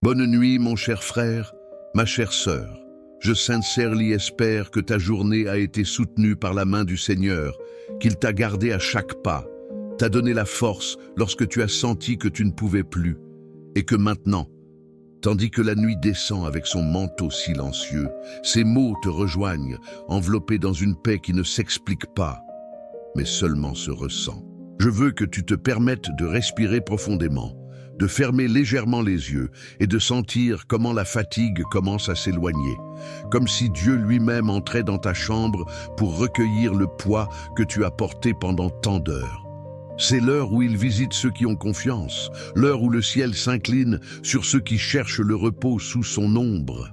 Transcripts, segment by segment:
Bonne nuit, mon cher frère, ma chère sœur. Je sincèrement espère que ta journée a été soutenue par la main du Seigneur, qu'il t'a gardé à chaque pas, t'a donné la force lorsque tu as senti que tu ne pouvais plus, et que maintenant, tandis que la nuit descend avec son manteau silencieux, ses mots te rejoignent, enveloppés dans une paix qui ne s'explique pas, mais seulement se ressent. Je veux que tu te permettes de respirer profondément, de fermer légèrement les yeux et de sentir comment la fatigue commence à s'éloigner, comme si Dieu lui-même entrait dans ta chambre pour recueillir le poids que tu as porté pendant tant d'heures. C'est l'heure où il visite ceux qui ont confiance, l'heure où le ciel s'incline sur ceux qui cherchent le repos sous son ombre.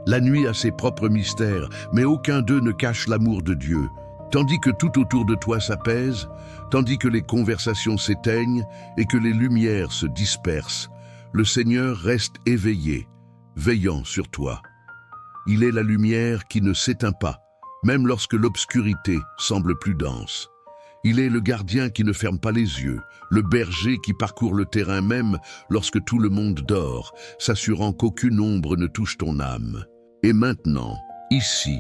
La nuit a ses propres mystères, mais aucun d'eux ne cache l'amour de Dieu. Tandis que tout autour de toi s'apaise, tandis que les conversations s'éteignent et que les lumières se dispersent, le Seigneur reste éveillé, veillant sur toi. Il est la lumière qui ne s'éteint pas, même lorsque l'obscurité semble plus dense. Il est le gardien qui ne ferme pas les yeux, le berger qui parcourt le terrain même lorsque tout le monde dort, s'assurant qu'aucune ombre ne touche ton âme. Et maintenant, ici,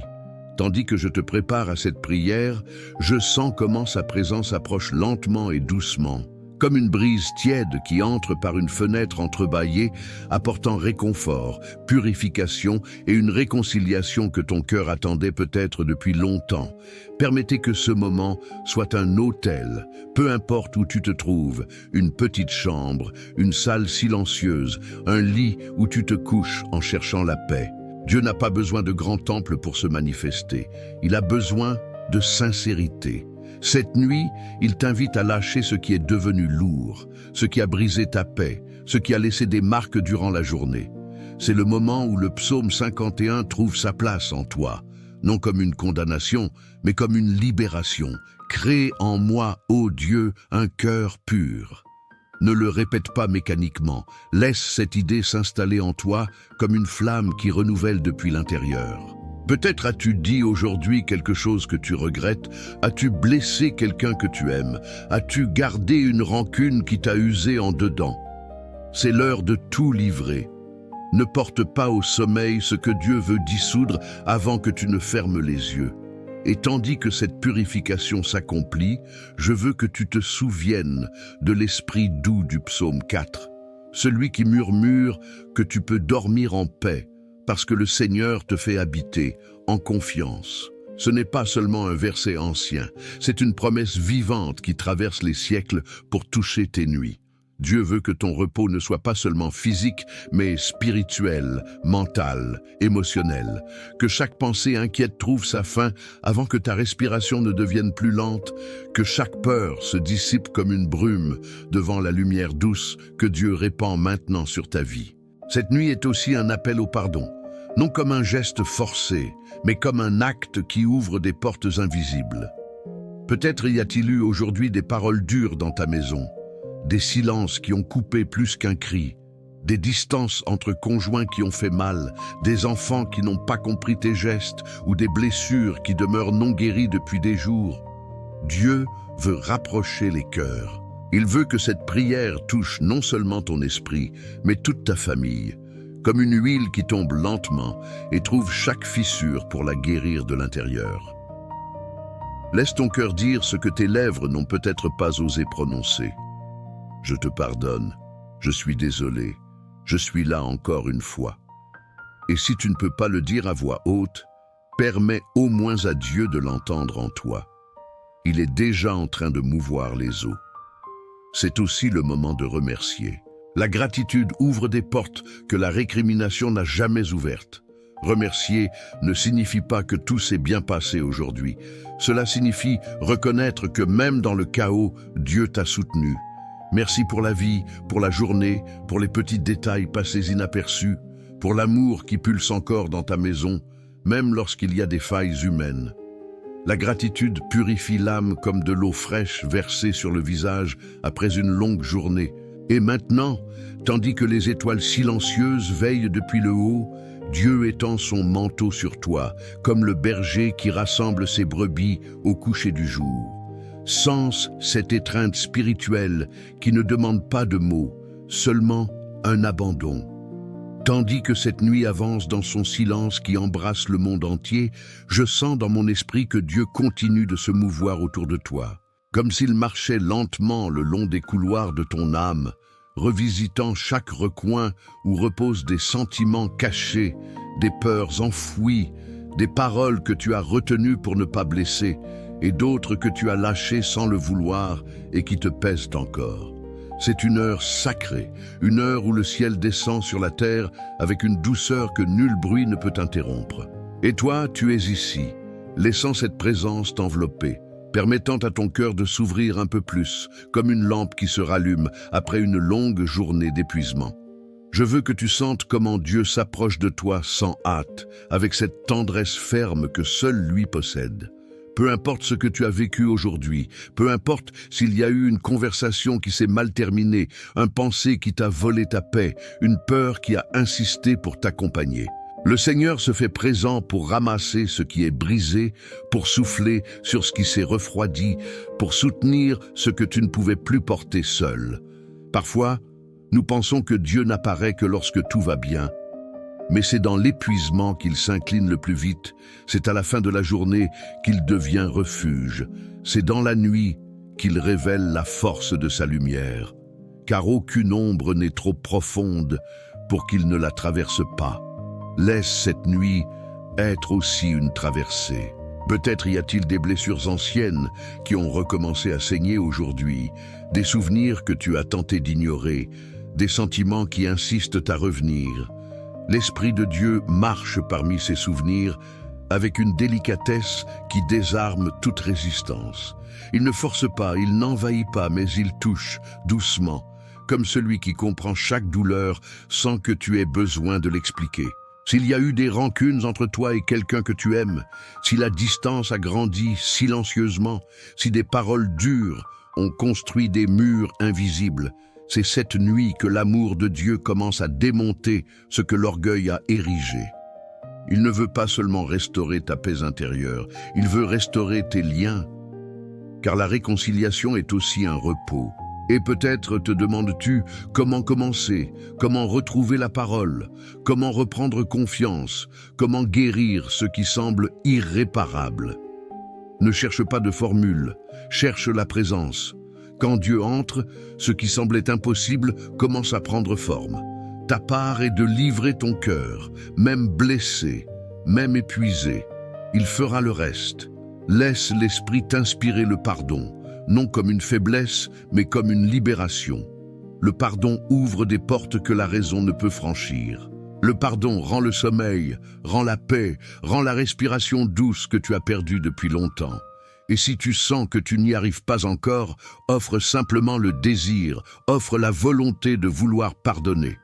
tandis que je te prépare à cette prière, je sens comment sa présence approche lentement et doucement, comme une brise tiède qui entre par une fenêtre entrebâillée, apportant réconfort, purification et une réconciliation que ton cœur attendait peut-être depuis longtemps. Permettez que ce moment soit un autel, peu importe où tu te trouves, une petite chambre, une salle silencieuse, un lit où tu te couches en cherchant la paix. Dieu n'a pas besoin de grands temples pour se manifester. Il a besoin de sincérité. Cette nuit, il t'invite à lâcher ce qui est devenu lourd, ce qui a brisé ta paix, ce qui a laissé des marques durant la journée. C'est le moment où le psaume 51 trouve sa place en toi, non comme une condamnation, mais comme une libération. Crée en moi, ô Dieu, un cœur pur. Ne le répète pas mécaniquement, laisse cette idée s'installer en toi comme une flamme qui renouvelle depuis l'intérieur. Peut-être as-tu dit aujourd'hui quelque chose que tu regrettes, as-tu blessé quelqu'un que tu aimes, as-tu gardé une rancune qui t'a usé en dedans. C'est l'heure de tout livrer. Ne porte pas au sommeil ce que Dieu veut dissoudre avant que tu ne fermes les yeux. Et tandis que cette purification s'accomplit, je veux que tu te souviennes de l'esprit doux du psaume 4, celui qui murmure que tu peux dormir en paix, parce que le Seigneur te fait habiter en confiance. Ce n'est pas seulement un verset ancien, c'est une promesse vivante qui traverse les siècles pour toucher tes nuits. Dieu veut que ton repos ne soit pas seulement physique, mais spirituel, mental, émotionnel. Que chaque pensée inquiète trouve sa fin avant que ta respiration ne devienne plus lente. Que chaque peur se dissipe comme une brume devant la lumière douce que Dieu répand maintenant sur ta vie. Cette nuit est aussi un appel au pardon. Non comme un geste forcé, mais comme un acte qui ouvre des portes invisibles. Peut-être y a-t-il eu aujourd'hui des paroles dures dans ta maison, des silences qui ont coupé plus qu'un cri, des distances entre conjoints qui ont fait mal, des enfants qui n'ont pas compris tes gestes ou des blessures qui demeurent non guéries depuis des jours. Dieu veut rapprocher les cœurs. Il veut que cette prière touche non seulement ton esprit, mais toute ta famille, comme une huile qui tombe lentement et trouve chaque fissure pour la guérir de l'intérieur. Laisse ton cœur dire ce que tes lèvres n'ont peut-être pas osé prononcer. Je te pardonne, je suis désolé, je suis là encore une fois. Et si tu ne peux pas le dire à voix haute, permets au moins à Dieu de l'entendre en toi. Il est déjà en train de mouvoir les eaux. C'est aussi le moment de remercier. La gratitude ouvre des portes que la récrimination n'a jamais ouvertes. Remercier ne signifie pas que tout s'est bien passé aujourd'hui. Cela signifie reconnaître que même dans le chaos, Dieu t'a soutenu. Merci pour la vie, pour la journée, pour les petits détails passés inaperçus, pour l'amour qui pulse encore dans ta maison, même lorsqu'il y a des failles humaines. La gratitude purifie l'âme comme de l'eau fraîche versée sur le visage après une longue journée. Et maintenant, tandis que les étoiles silencieuses veillent depuis le haut, Dieu étend son manteau sur toi, comme le berger qui rassemble ses brebis au coucher du jour. Sens cette étreinte spirituelle qui ne demande pas de mots, seulement un abandon. Tandis que cette nuit avance dans son silence qui embrasse le monde entier, je sens dans mon esprit que Dieu continue de se mouvoir autour de toi, comme s'il marchait lentement le long des couloirs de ton âme, revisitant chaque recoin où reposent des sentiments cachés, des peurs enfouies, des paroles que tu as retenues pour ne pas blesser, et d'autres que tu as lâchées sans le vouloir et qui te pèsent encore. C'est une heure sacrée, une heure où le ciel descend sur la terre avec une douceur que nul bruit ne peut interrompre. Et toi, tu es ici, laissant cette présence t'envelopper, permettant à ton cœur de s'ouvrir un peu plus, comme une lampe qui se rallume après une longue journée d'épuisement. Je veux que tu sentes comment Dieu s'approche de toi sans hâte, avec cette tendresse ferme que seul lui possède. Peu importe ce que tu as vécu aujourd'hui, peu importe s'il y a eu une conversation qui s'est mal terminée, un pensée qui t'a volé ta paix, une peur qui a insisté pour t'accompagner. Le Seigneur se fait présent pour ramasser ce qui est brisé, pour souffler sur ce qui s'est refroidi, pour soutenir ce que tu ne pouvais plus porter seul. Parfois, nous pensons que Dieu n'apparaît que lorsque tout va bien. Mais c'est dans l'épuisement qu'il s'incline le plus vite, c'est à la fin de la journée qu'il devient refuge, c'est dans la nuit qu'il révèle la force de sa lumière, car aucune ombre n'est trop profonde pour qu'il ne la traverse pas. Laisse cette nuit être aussi une traversée. Peut-être y a-t-il des blessures anciennes qui ont recommencé à saigner aujourd'hui, des souvenirs que tu as tenté d'ignorer, des sentiments qui insistent à revenir. L'Esprit de Dieu marche parmi ces souvenirs avec une délicatesse qui désarme toute résistance. Il ne force pas, il n'envahit pas, mais il touche doucement, comme celui qui comprend chaque douleur sans que tu aies besoin de l'expliquer. S'il y a eu des rancunes entre toi et quelqu'un que tu aimes, si la distance a grandi silencieusement, si des paroles dures ont construit des murs invisibles, c'est cette nuit que l'amour de Dieu commence à démonter ce que l'orgueil a érigé. Il ne veut pas seulement restaurer ta paix intérieure, il veut restaurer tes liens, car la réconciliation est aussi un repos. Et peut-être te demandes-tu comment commencer, comment retrouver la parole, comment reprendre confiance, comment guérir ce qui semble irréparable. Ne cherche pas de formule, cherche la présence. Quand Dieu entre, ce qui semblait impossible commence à prendre forme. Ta part est de livrer ton cœur, même blessé, même épuisé. Il fera le reste. Laisse l'Esprit t'inspirer le pardon, non comme une faiblesse, mais comme une libération. Le pardon ouvre des portes que la raison ne peut franchir. Le pardon rend le sommeil, rend la paix, rend la respiration douce que tu as perdue depuis longtemps. Et si tu sens que tu n'y arrives pas encore, offre simplement le désir, offre la volonté de vouloir pardonner.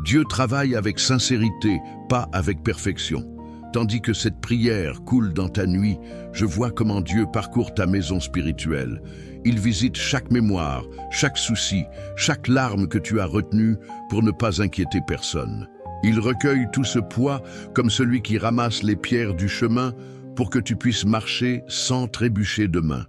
Dieu travaille avec sincérité, pas avec perfection. Tandis que cette prière coule dans ta nuit, je vois comment Dieu parcourt ta maison spirituelle. Il visite chaque mémoire, chaque souci, chaque larme que tu as retenue pour ne pas inquiéter personne. Il recueille tout ce poids comme celui qui ramasse les pierres du chemin pour que tu puisses marcher sans trébucher demain.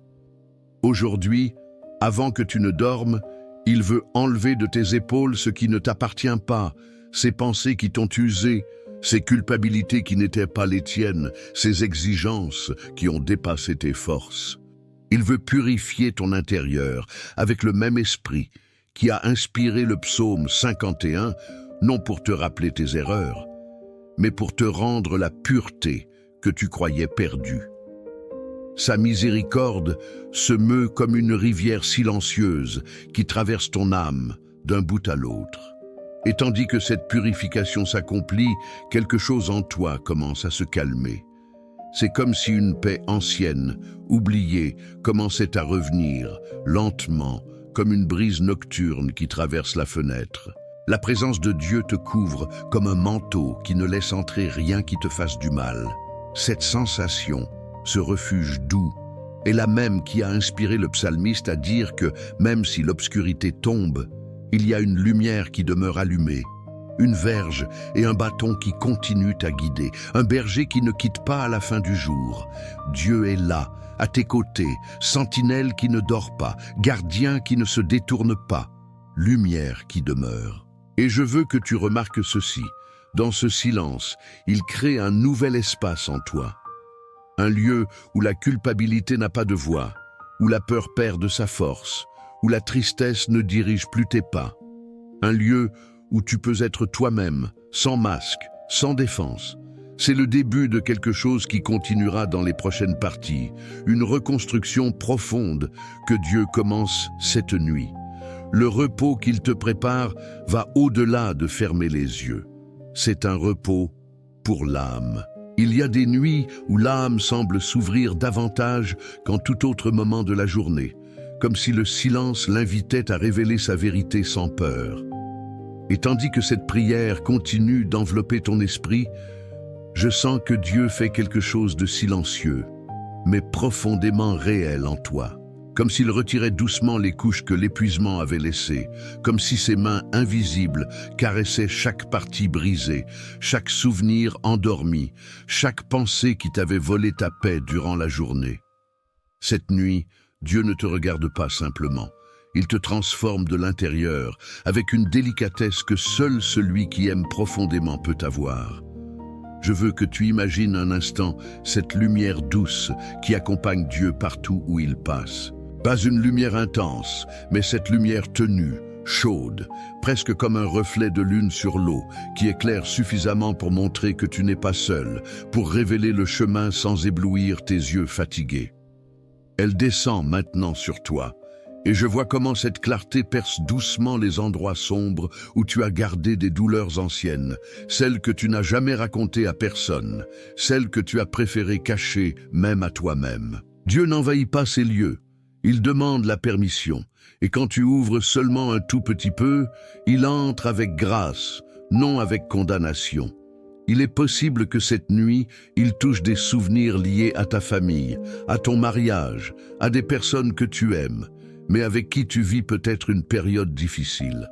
Aujourd'hui, avant que tu ne dormes, il veut enlever de tes épaules ce qui ne t'appartient pas, ces pensées qui t'ont usé, ces culpabilités qui n'étaient pas les tiennes, ces exigences qui ont dépassé tes forces. Il veut purifier ton intérieur avec le même esprit qui a inspiré le psaume 51, non pour te rappeler tes erreurs, mais pour te rendre la pureté que tu croyais perdue. Sa miséricorde se meut comme une rivière silencieuse qui traverse ton âme d'un bout à l'autre. Et tandis que cette purification s'accomplit, quelque chose en toi commence à se calmer. C'est comme si une paix ancienne, oubliée, commençait à revenir, lentement, comme une brise nocturne qui traverse la fenêtre. La présence de Dieu te couvre comme un manteau qui ne laisse entrer rien qui te fasse du mal. Cette sensation, ce refuge doux, est la même qui a inspiré le psalmiste à dire que même si l'obscurité tombe, il y a une lumière qui demeure allumée, une verge et un bâton qui continuent à guider, un berger qui ne quitte pas à la fin du jour. Dieu est là, à tes côtés, sentinelle qui ne dort pas, gardien qui ne se détourne pas, lumière qui demeure. Et je veux que tu remarques ceci. Dans ce silence, il crée un nouvel espace en toi. Un lieu où la culpabilité n'a pas de voix, où la peur perd de sa force, où la tristesse ne dirige plus tes pas. Un lieu où tu peux être toi-même, sans masque, sans défense. C'est le début de quelque chose qui continuera dans les prochaines parties, une reconstruction profonde que Dieu commence cette nuit. Le repos qu'il te prépare va au-delà de fermer les yeux. C'est un repos pour l'âme. Il y a des nuits où l'âme semble s'ouvrir davantage qu'en tout autre moment de la journée, comme si le silence l'invitait à révéler sa vérité sans peur. Et tandis que cette prière continue d'envelopper ton esprit, je sens que Dieu fait quelque chose de silencieux, mais profondément réel en toi. Comme s'il retirait doucement les couches que l'épuisement avait laissées, comme si ses mains invisibles caressaient chaque partie brisée, chaque souvenir endormi, chaque pensée qui t'avait volé ta paix durant la journée. Cette nuit, Dieu ne te regarde pas simplement. Il te transforme de l'intérieur, avec une délicatesse que seul celui qui aime profondément peut avoir. Je veux que tu imagines un instant cette lumière douce qui accompagne Dieu partout où il passe. Pas une lumière intense, mais cette lumière tenue, chaude, presque comme un reflet de lune sur l'eau, qui éclaire suffisamment pour montrer que tu n'es pas seul, pour révéler le chemin sans éblouir tes yeux fatigués. Elle descend maintenant sur toi, et je vois comment cette clarté perce doucement les endroits sombres où tu as gardé des douleurs anciennes, celles que tu n'as jamais racontées à personne, celles que tu as préféré cacher même à toi-même. Dieu n'envahit pas ces lieux. Il demande la permission, et quand tu ouvres seulement un tout petit peu, il entre avec grâce, non avec condamnation. Il est possible que cette nuit, il touche des souvenirs liés à ta famille, à ton mariage, à des personnes que tu aimes, mais avec qui tu vis peut-être une période difficile.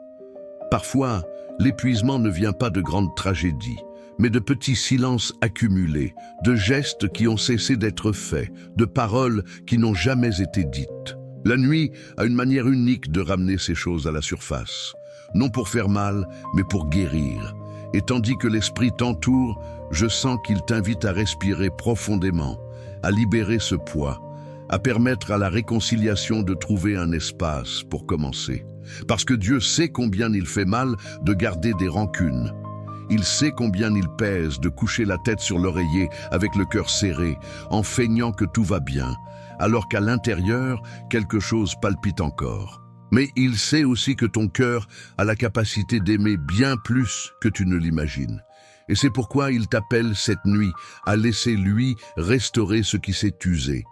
Parfois, l'épuisement ne vient pas de grandes tragédies, mais de petits silences accumulés, de gestes qui ont cessé d'être faits, de paroles qui n'ont jamais été dites. La nuit a une manière unique de ramener ces choses à la surface, non pour faire mal, mais pour guérir. Et tandis que l'esprit t'entoure, je sens qu'il t'invite à respirer profondément, à libérer ce poids, à permettre à la réconciliation de trouver un espace pour commencer. Parce que Dieu sait combien il fait mal de garder des rancunes. Il sait combien il pèse de coucher la tête sur l'oreiller avec le cœur serré, en feignant que tout va bien, alors qu'à l'intérieur, quelque chose palpite encore. Mais il sait aussi que ton cœur a la capacité d'aimer bien plus que tu ne l'imagines. Et c'est pourquoi il t'appelle cette nuit à laisser lui restaurer ce qui s'est usé.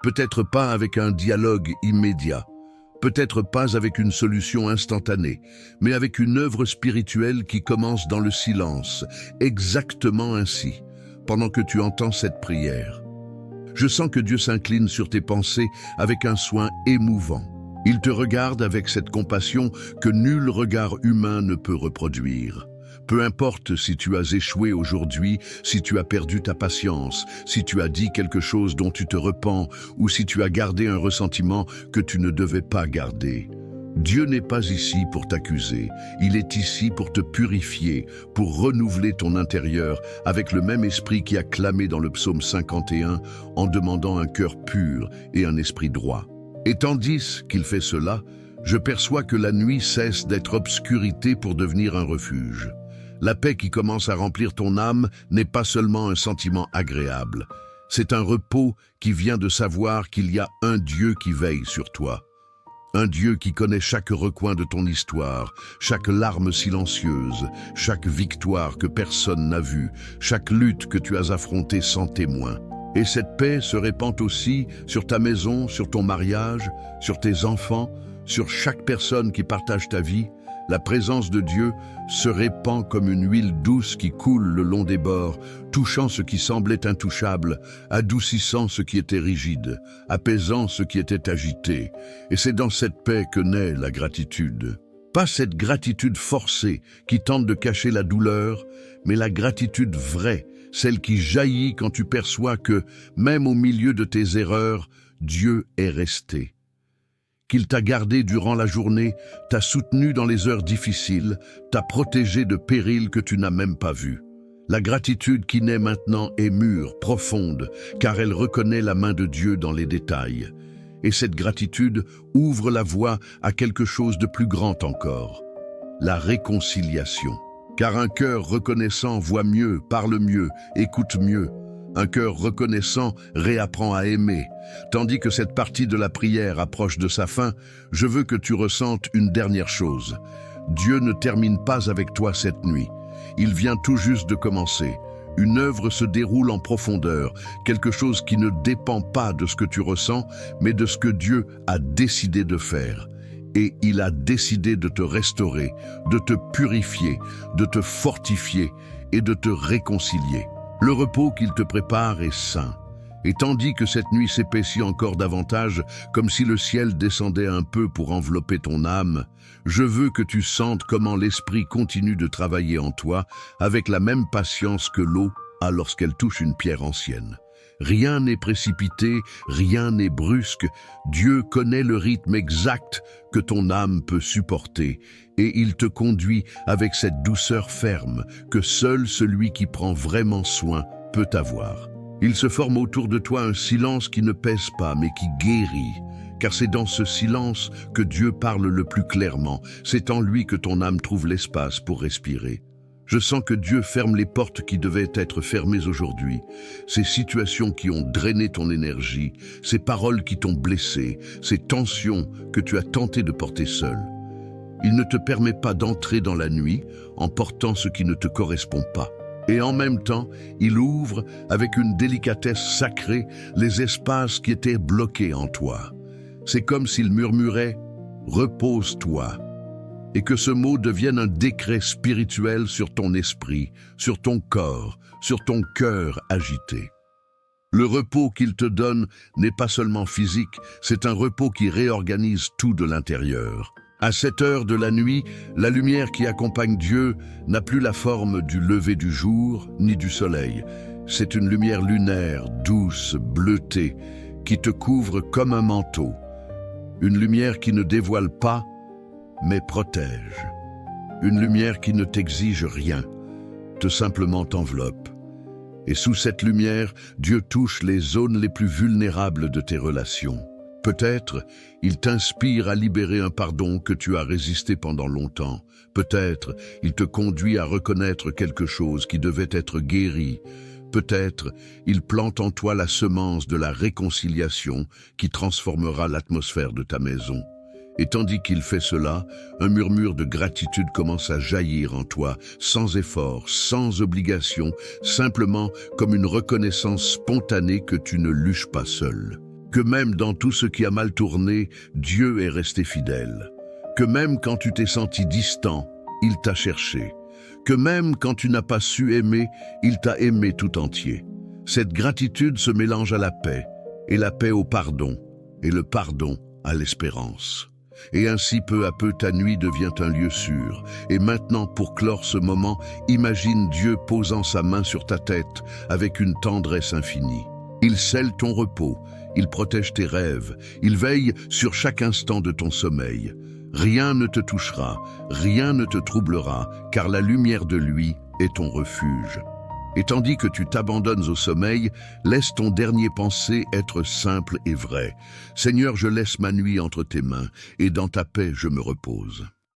Peut-être pas avec un dialogue immédiat, peut-être pas avec une solution instantanée, mais avec une œuvre spirituelle qui commence dans le silence, exactement ainsi, pendant que tu entends cette prière. Je sens que Dieu s'incline sur tes pensées avec un soin émouvant. Il te regarde avec cette compassion que nul regard humain ne peut reproduire. Peu importe si tu as échoué aujourd'hui, si tu as perdu ta patience, si tu as dit quelque chose dont tu te repens, ou si tu as gardé un ressentiment que tu ne devais pas garder. Dieu n'est pas ici pour t'accuser, il est ici pour te purifier, pour renouveler ton intérieur avec le même esprit qui a clamé dans le psaume 51 en demandant un cœur pur et un esprit droit. Et tandis qu'il fait cela, je perçois que la nuit cesse d'être obscurité pour devenir un refuge. La paix qui commence à remplir ton âme n'est pas seulement un sentiment agréable. C'est un repos qui vient de savoir qu'il y a un Dieu qui veille sur toi. Un Dieu qui connaît chaque recoin de ton histoire, chaque larme silencieuse, chaque victoire que personne n'a vue, chaque lutte que tu as affrontée sans témoin. Et cette paix se répand aussi sur ta maison, sur ton mariage, sur tes enfants, sur chaque personne qui partage ta vie. La présence de Dieu se répand comme une huile douce qui coule le long des bords, touchant ce qui semblait intouchable, adoucissant ce qui était rigide, apaisant ce qui était agité. Et c'est dans cette paix que naît la gratitude. Pas cette gratitude forcée qui tente de cacher la douleur, mais la gratitude vraie, celle qui jaillit quand tu perçois que, même au milieu de tes erreurs, Dieu est resté. qu'il t'a gardé durant la journée, t'a soutenu dans les heures difficiles, t'a protégé de périls que tu n'as même pas vus. La gratitude qui naît maintenant est mûre, profonde, car elle reconnaît la main de Dieu dans les détails. Et cette gratitude ouvre la voie à quelque chose de plus grand encore, la réconciliation. Car un cœur reconnaissant voit mieux, parle mieux, écoute mieux. Un cœur reconnaissant réapprend à aimer. Tandis que cette partie de la prière approche de sa fin, je veux que tu ressentes une dernière chose. Dieu ne termine pas avec toi cette nuit. Il vient tout juste de commencer. Une œuvre se déroule en profondeur, quelque chose qui ne dépend pas de ce que tu ressens, mais de ce que Dieu a décidé de faire. Et il a décidé de te restaurer, de te purifier, de te fortifier et de te réconcilier. Le repos qu'il te prépare est saint. Et tandis que cette nuit s'épaissit encore davantage, comme si le ciel descendait un peu pour envelopper ton âme, je veux que tu sentes comment l'Esprit continue de travailler en toi avec la même patience que l'eau a lorsqu'elle touche une pierre ancienne. Rien n'est précipité, rien n'est brusque. Dieu connaît le rythme exact que ton âme peut supporter et il te conduit avec cette douceur ferme que seul celui qui prend vraiment soin peut avoir. Il se forme autour de toi un silence qui ne pèse pas mais qui guérit, car c'est dans ce silence que Dieu parle le plus clairement. C'est en lui que ton âme trouve l'espace pour respirer. Je sens que Dieu ferme les portes qui devaient être fermées aujourd'hui, ces situations qui ont drainé ton énergie, ces paroles qui t'ont blessé, ces tensions que tu as tenté de porter seul. Il ne te permet pas d'entrer dans la nuit en portant ce qui ne te correspond pas. Et en même temps, il ouvre avec une délicatesse sacrée les espaces qui étaient bloqués en toi. C'est comme s'il murmurait « Repose-toi ». Et que ce mot devienne un décret spirituel sur ton esprit, sur ton corps, sur ton cœur agité. Le repos qu'il te donne n'est pas seulement physique, c'est un repos qui réorganise tout de l'intérieur. À cette heure de la nuit, la lumière qui accompagne Dieu n'a plus la forme du lever du jour ni du soleil. C'est une lumière lunaire, douce, bleutée, qui te couvre comme un manteau. Une lumière qui ne dévoile pas, mais protège. Une lumière qui ne t'exige rien, te simplement t'enveloppe. Et sous cette lumière, Dieu touche les zones les plus vulnérables de tes relations. Peut-être, il t'inspire à libérer un pardon que tu as résisté pendant longtemps. Peut-être, il te conduit à reconnaître quelque chose qui devait être guéri. Peut-être, il plante en toi la semence de la réconciliation qui transformera l'atmosphère de ta maison. Et tandis qu'il fait cela, un murmure de gratitude commence à jaillir en toi, sans effort, sans obligation, simplement comme une reconnaissance spontanée que tu ne luches pas seul. Que même dans tout ce qui a mal tourné, Dieu est resté fidèle. Que même quand tu t'es senti distant, il t'a cherché. Que même quand tu n'as pas su aimer, il t'a aimé tout entier. Cette gratitude se mélange à la paix, et la paix au pardon, et le pardon à l'espérance. Et ainsi, peu à peu, ta nuit devient un lieu sûr. Et maintenant, pour clore ce moment, imagine Dieu posant sa main sur ta tête avec une tendresse infinie. Il scelle ton repos, il protège tes rêves, il veille sur chaque instant de ton sommeil. Rien ne te touchera, rien ne te troublera, car la lumière de lui est ton refuge. Et tandis que tu t'abandonnes au sommeil, laisse ton dernier pensée être simple et vrai. Seigneur, je laisse ma nuit entre tes mains, et dans ta paix je me repose.